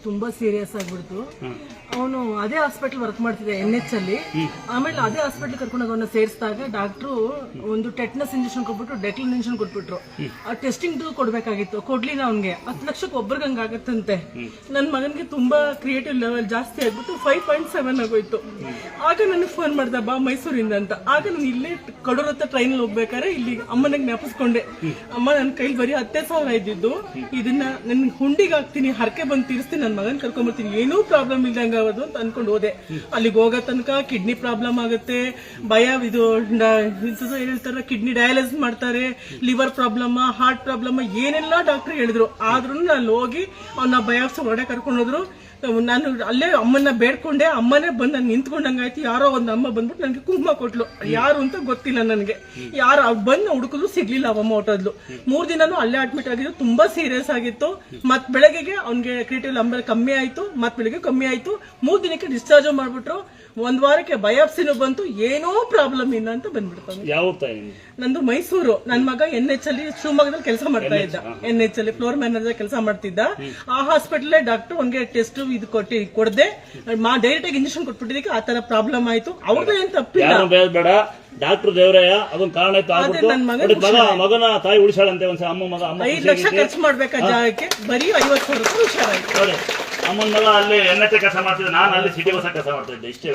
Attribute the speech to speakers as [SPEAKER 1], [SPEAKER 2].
[SPEAKER 1] ತುಂಬಾ ಸೀರಿಯಸ್ ಆಗ್ಬಿಡ್ತು. ಅವನು ಅದೇ ಹಾಸ್ಪಿಟಲ್ ವರ್ಕ್ ಮಾಡ್ತಿದ್ದೆ NH ಅಲ್ಲಿ. ಆಮೇಲೆ ಅದೇ ಹಾಸ್ಪಿಟಲ್ ಕರ್ಕೊಂಡು ಅವನ್ನ ಸೇರಿಸಿದಾಗ ಡಾಕ್ಟ್ರು ಒಂದು ಟೆಟ್ನಸ್ ಇಂಜೆಕ್ಷನ್ ಕೊಟ್ಬಿಟ್ಟು ಡೆಕ್ಲಿನ್ ಇಂಜೆಕ್ಷನ್ ಕೊಟ್ಬಿಟ್ರು. ಆ ಟೆಸ್ಟಿಂಗ್ ಕೊಡ್ಬೇಕಾಗಿತ್ತು, ಕೊಡ್ಲಿಲ್ಲ. ಅವ್ನಿಗೆ 10 ಲಕ್ಷಕ್ಕೆ ಒಬ್ಬರಿಗೆ ಹಂಗಾಗತ್ತಂತೆ. ನನ್ನ ಮಗನಿಗೆ ತುಂಬಾ ಕ್ರಿಯೇಟಿವ್ ಲೆವೆಲ್ ಜಾಸ್ತಿ ಆಗ್ಬಿಟ್ಟು 5.7 ಆಗೋಯ್ತು. ಆಗ ನನಗೆ ಫೋನ್ ಮಾಡ್ದ, ಬಾ ಮೈಸೂರಿಂದ ಅಂತ. ಆಗ ನಾನು ಇಲ್ಲೇ ಕಡೂರ್ ಹತ್ರ ಟ್ರೈನ್ ಹೋಗ್ಬೇಕಾದ್ರೆ ಇಲ್ಲಿ ಅಮ್ಮನಿಗೆ ಜ್ಞಾಪಿಸ್ಕೊಂಡೆ, ಅಮ್ಮ ನನ್ನ ಕೈಲಿ ಬರೀ 10,000 ಇದ್ದಿದ್ದು, ಇದನ್ನ ನನ್ ಹುಂಡಿಗೆ ಹಾಕ್ತೀನಿ, ಹರಕೆ ಬಂದು ತೀರಿಸ್ತೀನಿ, ನನ್ನ ಮಗನ್ ಕರ್ಕೊಂಡ್ಬರ್ತೀನಿ, ಏನೂ ಪ್ರಾಬ್ಲಮ್ ಇಲ್ದಂಗ ಆಗೋದು ಅಂತ ಅನ್ಕೊಂಡು ಹೋದೆ. ಅಲ್ಲಿಗೆ ಹೋಗೋ ತನಕ ಕಿಡ್ನಿ ಪ್ರಾಬ್ಲಮ್ ಆಗುತ್ತೆ, ಭಯ, ಇದು ಹೇಳ್ತಾರೆ ಕಿಡ್ನಿ ಡಯಾಲಿಸಿಸ್ ಮಾಡ್ತಾರೆ, ಲಿವರ್ ಪ್ರಾಬ್ಲಮ್, ಹಾರ್ಟ್ ಪ್ರಾಬ್ಲಮ್, ಏನೆಲ್ಲ ಡಾಕ್ಟರ್ ಹೇಳಿದ್ರು. ಆದ್ರೂ ನಾನು ಹೋಗಿ ಅವನ್ನ ಬಯಾಪ್ಸಿ ಹೊರಗಡೆ ಕರ್ಕೊಂಡು ಹೋದ್ರು. ನಾನು ಅಲ್ಲೇ ಅಮ್ಮನ್ನ ಬೇಡ್ಕೊಂಡೆ, ಅಮ್ಮನೇ ಬಂದು ನಾನು ನಿಂತ್ಕೊಂಡಂಗಾಯ್ತು. ಯಾರೋ ಒಂದು ಅಮ್ಮ ಬಂದ್ಬಿಟ್ಟು ನನಗೆ ಕುಂಕುಮ ಕೊಟ್ಲು. ಯಾರು ಅಂತ ಗೊತ್ತಿಲ್ಲ ನನಗೆ, ಯಾರು ಬಂದು ಹುಡುಕಿದ್ರು ಸಿಗ್ಲಿಲ್ಲ. ಅವಮ್ಮ ಹೊಟ್ಟೋದ್ಲು. 3 ದಿನನೂ ಅಲ್ಲೇ ಅಡ್ಮಿಟ್ ಆಗಿದ್ದು, ತುಂಬಾ ಸೀರಿಯಸ್ ಆಗಿತ್ತು. ಮತ್ ಬೆಳಗ್ಗೆಗೆ ಅವ್ನಿಗೆ ಕ್ರಿಯೇಟಿವ್ ನಂಬರ್ ಕಮ್ಮಿ ಆಯ್ತು, ಮತ್ ಬೆಳಿಗ್ಗೆ ಕಮ್ಮಿ ಆಯ್ತು. 3 ದಿನಕ್ಕೆ ಡಿಸ್ಚಾರ್ಜ್ ಮಾಡ್ಬಿಟ್ರು. 1 ವಾರಕ್ಕೆ ಬಯಾಪ್ಸಿನೂ ಬಂತು, ಏನೋ ಪ್ರಾಬ್ಲಮ್ ಇಲ್ಲ ಅಂತ ಬಂದ್ಬಿಡ್ತಾನೆ. ನಂದು ಮೈಸೂರು. ನನ್ನ ಮಗ NH ಅಲ್ಲಿ ಶಿವಮೊಗ್ಗದಲ್ಲಿ ಕೆಲಸ ಮಾಡ್ತಾ ಇದ್ದ. NH ಅಲ್ಲಿ ಫ್ಲೋರ್ ಮ್ಯಾನೇಜರ್ ಕೆಲಸ ಮಾಡ್ತಿದ್ದ. ಆ ಹಾಸ್ಪಿಟಲ್ ಡಾಕ್ಟರ್ ಅವ್ನಿಗೆ ಟೆಸ್ಟ್ ಇದು ಕೊಡದೆ ಡೈರೆಕ್ಟ್ ಆಗಿ ಇಂಜೆಕ್ಷನ್ ಕೊಟ್ಬಿಟ್ಟಿದ್ದಕ್ಕೆ ಆ ತರ ಪ್ರಾಬ್ಲಮ್ ಆಯ್ತು. ಅವ್ರದ್ದು ಏನ್ ತಪ್ಪಿಲ್ಲ.
[SPEAKER 2] ಡಾಕ್ಟರ್ ದೇವರಯ್ಯ ಅದೊಂದು ಕಾರಣ ಮಗನ ತಾಯಿ ಉಳಿಸಾಳಂತೆ. ಒಂದ್ಸಲ ಅಮ್ಮ ಮಗ
[SPEAKER 1] 5 ಲಕ್ಷ ಖರ್ಚು ಮಾಡ್ಬೇಕಾದ ಜಾಗಕ್ಕೆ ಬರೀ 50,000 ರೂಪಾಯಿ ಹುಷಾರಾಯ್ತು.
[SPEAKER 2] ಅಮ್ಮನ ಮಗ ಅಲ್ಲಿ NH ಕೆಲಸ ಮಾಡ್ತಿದ್ದೆ, ನಾನು ಅಲ್ಲಿ ಸಿಟಿ ಬಸ್ ಕೆಲಸ ಮಾಡ್ತಾ ಇದ್ದೆ. ಇಷ್ಟೇ.